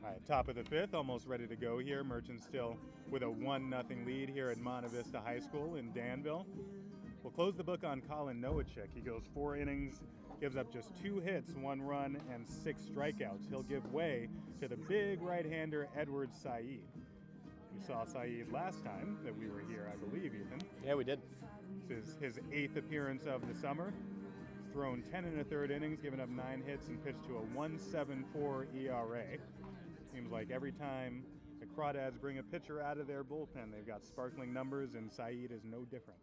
All right, top of the fifth, almost ready to go here. Merchants still with a 1-0 lead here at Monte Vista High School in Danville. We'll close the book on Colin Nowacek. He goes 4 innings, gives up just 2 hits, 1 run, and 6 strikeouts. He'll give way to the big right-hander Edward Saeed. We saw Saeed last time that we were here, I believe, Ethan. Yeah, we did. This is his 8th appearance of the summer. He's thrown 10 1/3 innings, given up 9 hits, and pitched to a 1.74 ERA. Seems like every time the Crawdads bring a pitcher out of their bullpen, they've got sparkling numbers, and Saeed is no different.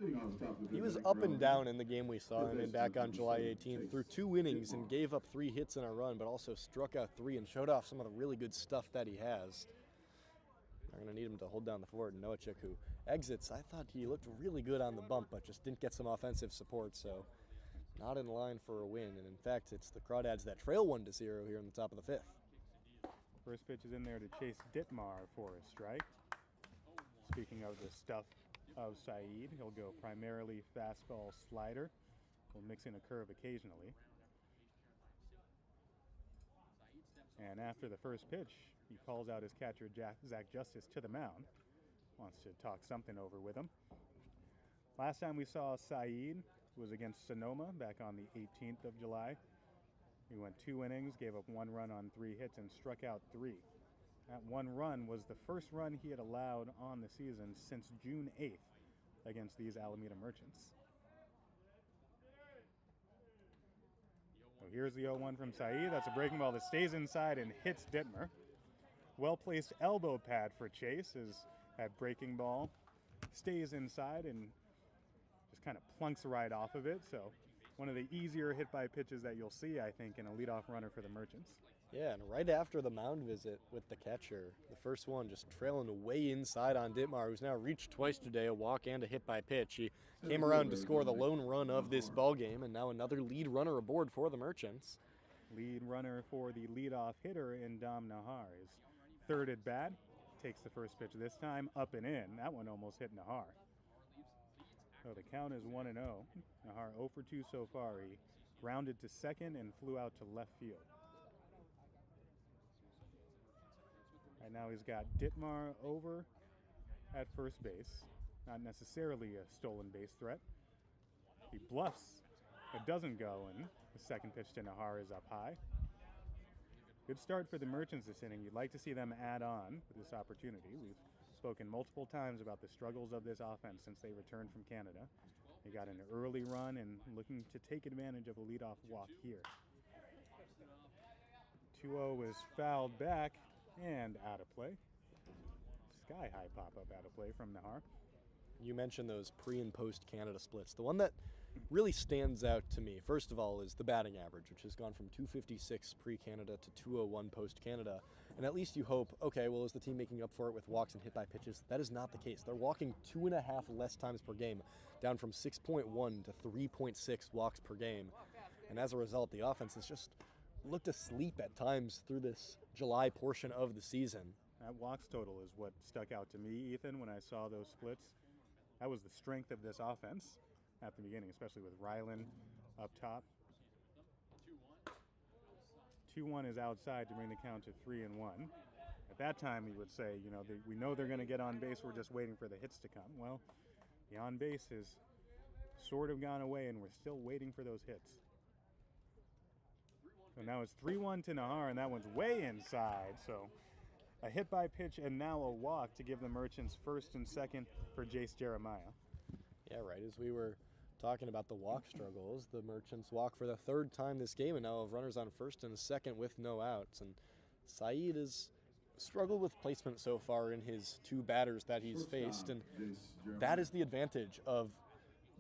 He was up and down in the game we saw him in back on July 18th, threw 2 innings and gave up 3 hits in a run, but also struck out 3 and showed off some of the really good stuff that he has. They're going to need him to hold down the fort. And Nowacek, who exits, I thought he looked really good on the bump, but just didn't get some offensive support, so not in line for a win. And in fact, it's the Crawdads that trail 1-0 here in the top of the 5th. First pitch is in there to Chase Dittmar for a strike. Speaking of the stuff of Saeed, he'll go primarily fastball slider. He'll mix in a curve occasionally. And after the first pitch, he calls out his catcher, Zach Justice, to the mound. Wants to talk something over with him. Last time we saw Saeed was against Sonoma back on the 18th of July. He went 2 innings, gave up 1 run on 3 hits, and struck out 3. That 1 run was the first run he had allowed on the season since June 8th against these Alameda Merchants. So here's the 0-1 from Saeed. That's a breaking ball that stays inside and hits Dittmar. Well-placed elbow pad for Chase as that breaking ball stays inside and just kind of plunks right off of it. So one of the easier hit-by pitches that you'll see, I think, in a leadoff runner for the Merchants. Yeah, and right after the mound visit with the catcher, the first one just trailing way inside on Dittmar, who's now reached twice today, a walk and a hit-by-pitch. He came around to score the lone run of this ballgame, and now another lead runner aboard for the Merchants. Lead runner for the leadoff hitter in Dom Nahar. His 3rd at bat, takes the first pitch this time, up and in. That one almost hit Nahar. So the count is 1-0. Nahar 0 for 2 so far. He grounded to second and flew out to left field. Right now he's got Dittmar over at first base. Not necessarily a stolen base threat. He bluffs, but doesn't go, and the second pitch to Nahar is up high. Good start for the Merchants this inning. You'd like to see them add on with this opportunity. We've spoken multiple times about the struggles of this offense since they returned from Canada. They got an early run and looking to take advantage of a leadoff walk here. 2-0 was fouled back and out of play. Sky-high pop-up out of play from Nahar. You mentioned those pre- and post-Canada splits. The one that really stands out to me, first of all, is the batting average, which has gone from 256 pre-Canada to 201 post-Canada. And at least you hope, okay, well, is the team making up for it with walks and hit-by pitches? That is not the case. They're walking 2.5 less times per game, down from 6.1 to 3.6 walks per game. And as a result, the offense has just looked asleep at times through this July portion of the season. That walks total is what stuck out to me, Ethan, when I saw those splits. That was the strength of this offense at the beginning, especially with Ryland up top. 2-1 is outside to bring the count to 3-1. At that time, you would say, you know, we know they're going to get on base. We're just waiting for the hits to come. Well, the on base has sort of gone away, and we're still waiting for those hits. So now it's 3-1 to Nahar, and that one's way inside. So a hit by pitch and now a walk to give the Merchants first and second for Jace Jeremiah. Yeah, right. As we were talking about the walk struggles, the Merchants walk for the 3rd time this game and now have runners on first and second with no outs. And Saeed has struggled with placement so far in his 2 batters that he's faced, and that is the advantage of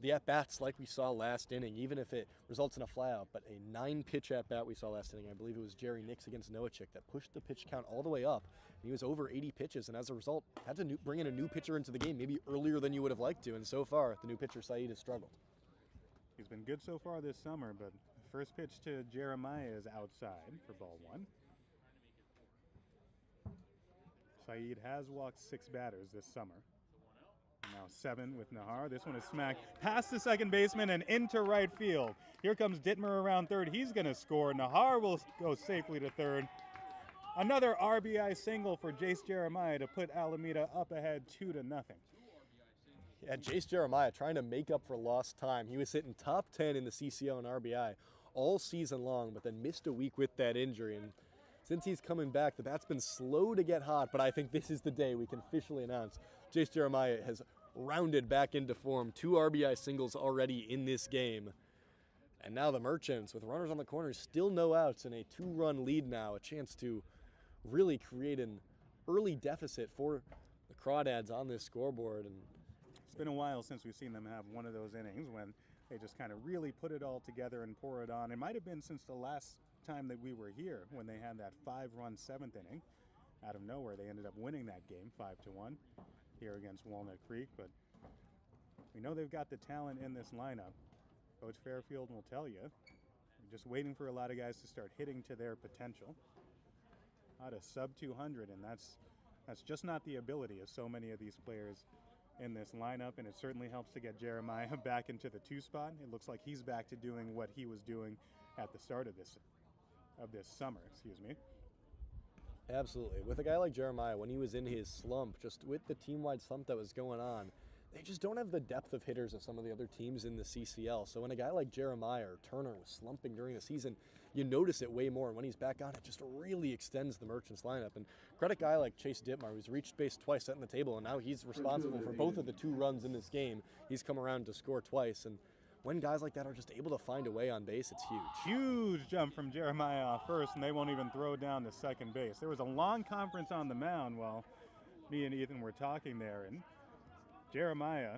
the at-bats like we saw last inning, even if it results in a flyout. But a 9-pitch at-bat we saw last inning, I believe it was Jerry Nix against Nowacek, that pushed the pitch count all the way up. And he was over 80 pitches, and as a result, had to bring in a new pitcher into the game, maybe earlier than you would have liked to. And so far, the new pitcher, Saeed, has struggled. He's been good so far this summer, but the first pitch to Jeremiah is outside for ball 1. Saeed has walked 6 batters this summer. Now 7 with Nahar. This one is smacked past the second baseman and into right field. Here comes Dittmar around third. He's going to score. Nahar will go safely to third. Another RBI single for Jace Jeremiah to put Alameda up ahead 2-0. Yeah, Jace Jeremiah trying to make up for lost time. He was hitting top 10 in the CCL and RBI all season long, but then missed a week with that injury. And since he's coming back, the bat's been slow to get hot, but I think this is the day we can officially announce Jace Jeremiah has rounded back into form. 2 RBI singles already in this game. And now the Merchants, with runners on the corners, still no outs and a 2-run lead now, a chance to really create an early deficit for the Crawdads on this scoreboard. And it's been a while since we've seen them have one of those innings when they just kind of really put it all together and pour it on. It might have been since the last time that we were here when they had that 5-run 7th inning. Out of nowhere, they ended up winning that game 5-1 here against Walnut Creek. But we know they've got the talent in this lineup. Coach Fairfield will tell you. We're just waiting for a lot of guys to start hitting to their potential. Out of sub 200, and that's just not the ability of so many of these players in this lineup, and it certainly helps to get Jeremiah back into the 2 spot. It looks like he's back to doing what he was doing at the start of this summer, excuse me. Absolutely. With a guy like Jeremiah, when he was in his slump, just with the team-wide slump that was going on, they just don't have the depth of hitters of some of the other teams in the CCL. So when a guy like Jeremiah or Turner was slumping during the season, you notice it way more. And when he's back on, it just really extends the Merchants lineup. And credit a guy like Chase Dittmar, who's reached base twice, setting the table, and now he's responsible for both of the 2 runs in this game. He's come around to score twice. And when guys like that are just able to find a way on base, it's huge. Huge jump from Jeremiah off first, and they won't even throw down to second base. There was a long conference on the mound while me and Ethan were talking there, and Jeremiah,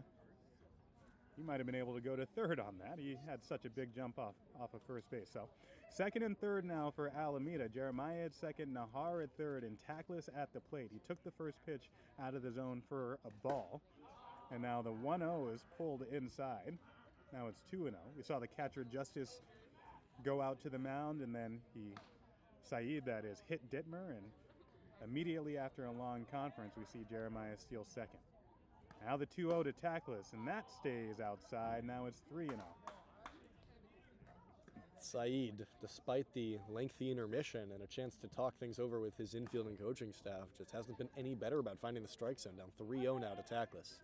he might have been able to go to third on that. He had such a big jump off of first base. So second and third now for Alameda. Jeremiah at second, Nahar at third, and Tackless at the plate. He took the first pitch out of the zone for a ball, and now the 1-0 is pulled inside. Now it's 2-0. We saw the catcher Justice go out to the mound, and then Saeed, that is, hit Dittmar, and immediately after a long conference, we see Jeremiah steal second. Now the 2-0 to Tackless, and that stays outside. Now it's 3-0. Saeed, despite the lengthy intermission and a chance to talk things over with his infield and coaching staff, just hasn't been any better about finding the strike zone. Down 3-0 now to Tackless.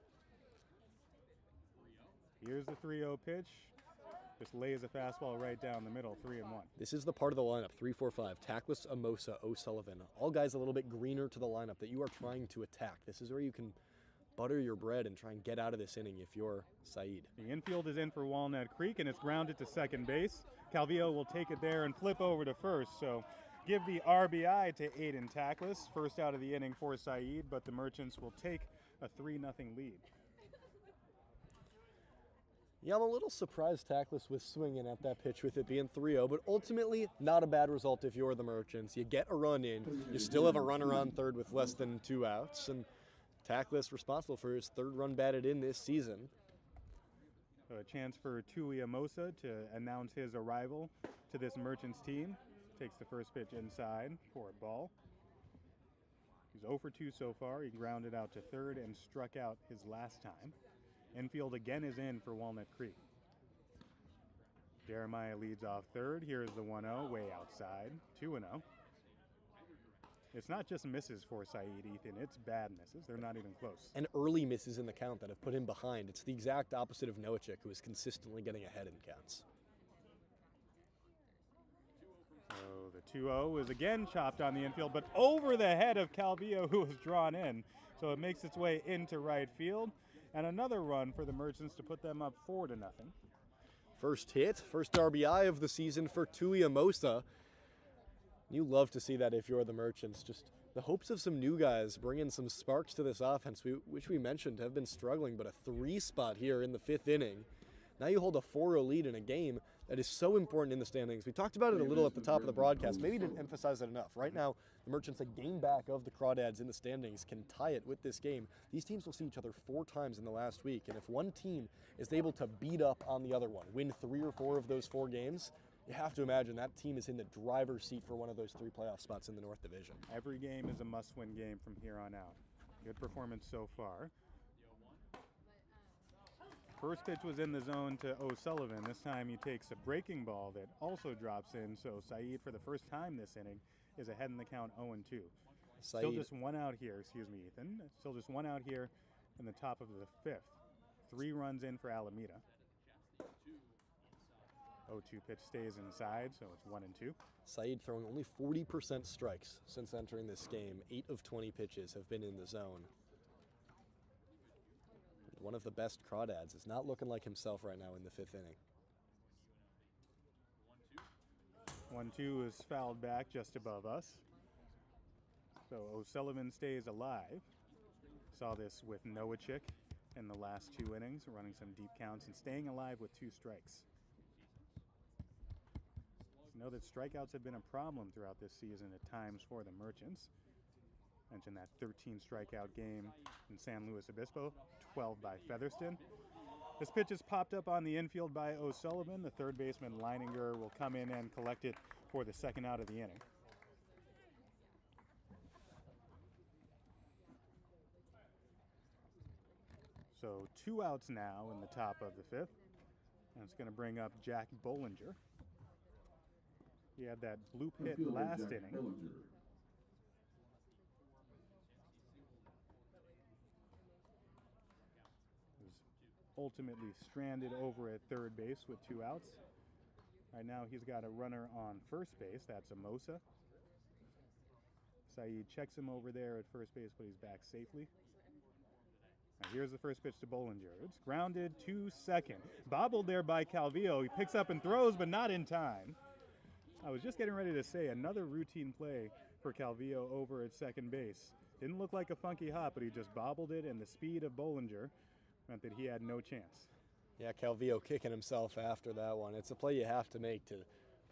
Here's the 3-0 pitch. Just lays a fastball right down the middle, 3-1. This is the part of the lineup, 3-4-5. Tackless, Amosa, O'Sullivan. All guys a little bit greener to the lineup that you are trying to attack. This is where you can butter your bread and try and get out of this inning if you're Saeed. The infield is in for Walnut Creek, and it's grounded to second base. Calvillo will take it there and flip over to first. So give the RBI to Aiden Tackless. First out of the inning for Saeed, but the Merchants will take a 3-0 lead. Yeah, I'm a little surprised Tackless was swinging at that pitch with it being 3-0, but ultimately not a bad result if you're the Merchants. You get a run in, you still have a runner on third with less than 2 outs, and Tackless responsible for his 3rd run batted in this season. So a chance for Tui Amosa to announce his arrival to this Merchants team. Takes the first pitch inside for a ball. He's 0 for 2 so far. He grounded out to third and struck out his last time. Infield again is in for Walnut Creek. Jeremiah leads off third. Here's the 1-0 way outside. 2-0. It's not just misses for Saeed, Ethan. It's bad misses. They're not even close. And early misses in the count that have put him behind. It's the exact opposite of Noachik, who is consistently getting ahead in counts. So the 2-0 is again chopped on the infield, but over the head of Calvillo, who was drawn in. So it makes its way into right field. And another run for the Merchants to put them up 4-0. First hit, first RBI of the season for Tui Amosa. You love to see that if you're the Merchants. Just the hopes of some new guys bringing some sparks to this offense, which we mentioned have been struggling, but a 3 spot here in the 5th inning. Now you hold a 4-0 lead in a game that is so important in the standings. We talked about it a little at the top of the broadcast. Maybe didn't emphasize it enough. Right now, the Merchants, a game back of the Crawdads in the standings, can tie it with this game. These teams will see each other 4 times in the last week, and if one team is able to beat up on the other one, win 3 or 4 of those 4 games, you have to imagine that team is in the driver's seat for one of those 3 playoff spots in the North Division. Every game is a must-win game from here on out. Good performance so far. First pitch was in the zone to O'Sullivan. This time he takes a breaking ball that also drops in, so Saeed, for the first time this inning, is ahead in the count 0-2. Still Saeed, just one out here, excuse me, Ethan. Still just one out here in the top of the fifth. 3 runs in for Alameda. 0-2 pitch stays inside, so it's 1-2. Saeed throwing only 40% strikes since entering this game. 8 of 20 pitches have been in the zone. One of the best Crawdads is not looking like himself right now in the 5th inning. 1-2 is fouled back just above us. So O'Sullivan stays alive. Saw this with Noachik in the last 2 innings, running some deep counts and staying alive with 2 strikes. Know that strikeouts have been a problem throughout this season at times for the Merchants. Mentioned that 13 strikeout game in San Luis Obispo, 12 by Featherston. This pitch is popped up on the infield by O'Sullivan. The third baseman Leininger will come in and collect it for the second out of the inning. So 2 outs now in the top of the 5th. And it's going to bring up Jack Bollinger. He had that bloop hit last inning. He was ultimately stranded over at third base with 2 outs. Right now he's got a runner on first base. That's Amosa. Saeed checks him over there at first base, but he's back safely. Now here's the first pitch to Bollinger. It's grounded to second. Bobbled there by Calvillo. He picks up and throws, but not in time. I was just getting ready to say another routine play for Calvillo over at second base. Didn't look like a funky hop, but he just bobbled it, and the speed of Bollinger meant that he had no chance. Yeah, Calvillo kicking himself after that one. It's a play you have to make to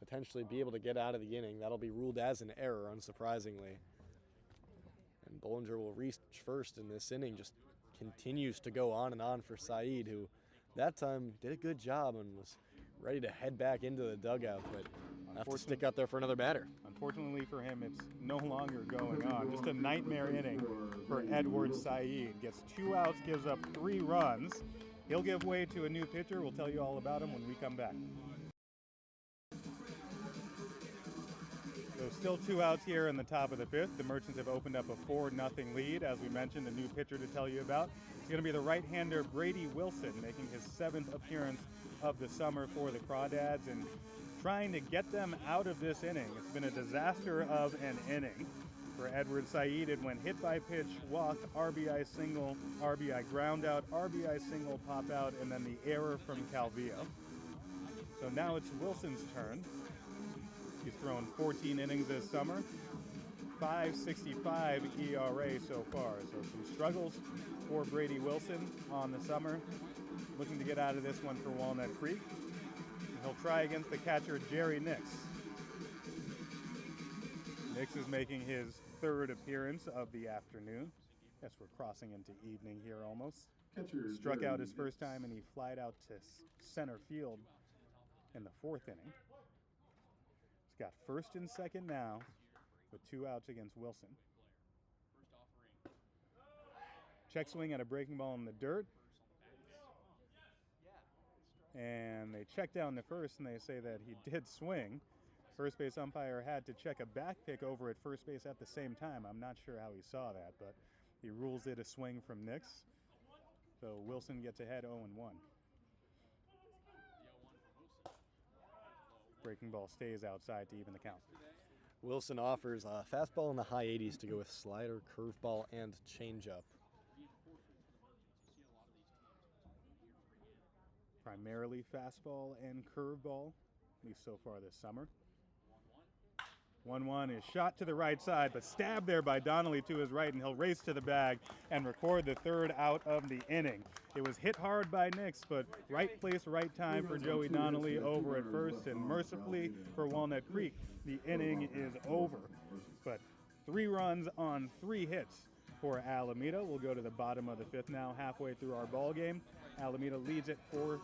potentially be able to get out of the inning. That'll be ruled as an error, unsurprisingly. And Bollinger will reach first in this inning, just continues to go on and on for Saeed, who that time did a good job and was ready to head back into the dugout, but have to stick out there for another batter. Unfortunately for him, it's no longer going on. Just a nightmare inning for Edward Saeed. Gets 2 outs, gives up 3 runs. He'll give way to a new pitcher. We'll tell you all about him when we come back. So still 2 outs here in the top of the 5th. The Merchants have opened up a 4-0 lead. As we mentioned, a new pitcher to tell you about. It's going to be the right-hander Brady Wilson, making his 7th appearance of the summer for the Crawdads and trying to get them out of this inning. It's been a disaster of an inning for Edward Saeed. It went hit by pitch, walk, RBI single, RBI ground out, RBI single, pop out, and then the error from Calvillo. So now it's Wilson's turn. He's thrown 14 innings this summer, 5.65 ERA so far. So some struggles for Brady Wilson on the summer. Looking to get out of this one for Walnut Creek. He'll try against the catcher, Jerry Nix. Nix is making his 3rd appearance of the afternoon. Guess we're crossing into evening here almost. Struck out his first time and he flied out to center field in the 4th inning. He's got first and second now with 2 outs against Wilson. Check swing at a breaking ball in the dirt. And they check down the first and they say that he did swing. First base umpire had to check a back pick over at first base at the same time. I'm not sure how he saw that, but he rules it a swing from Nix. So Wilson gets ahead 0-1. Breaking ball stays outside to even the count. Wilson offers a fastball in the high 80s to go with slider, curveball, and changeup. Primarily fastball and curveball, at least so far this summer. 1-1 is shot to the right side, but stabbed there by Donnelly to his right, and he'll race to the bag and record the 3rd out of the inning. It was hit hard by Nix, but right place, right time for Joey Donnelly over at first, and mercifully for Walnut Creek, the inning is over. But 3 runs on 3 hits for Alameda. We'll go to the bottom of the 5th now, halfway through our ball game. Alameda leads it 4-0.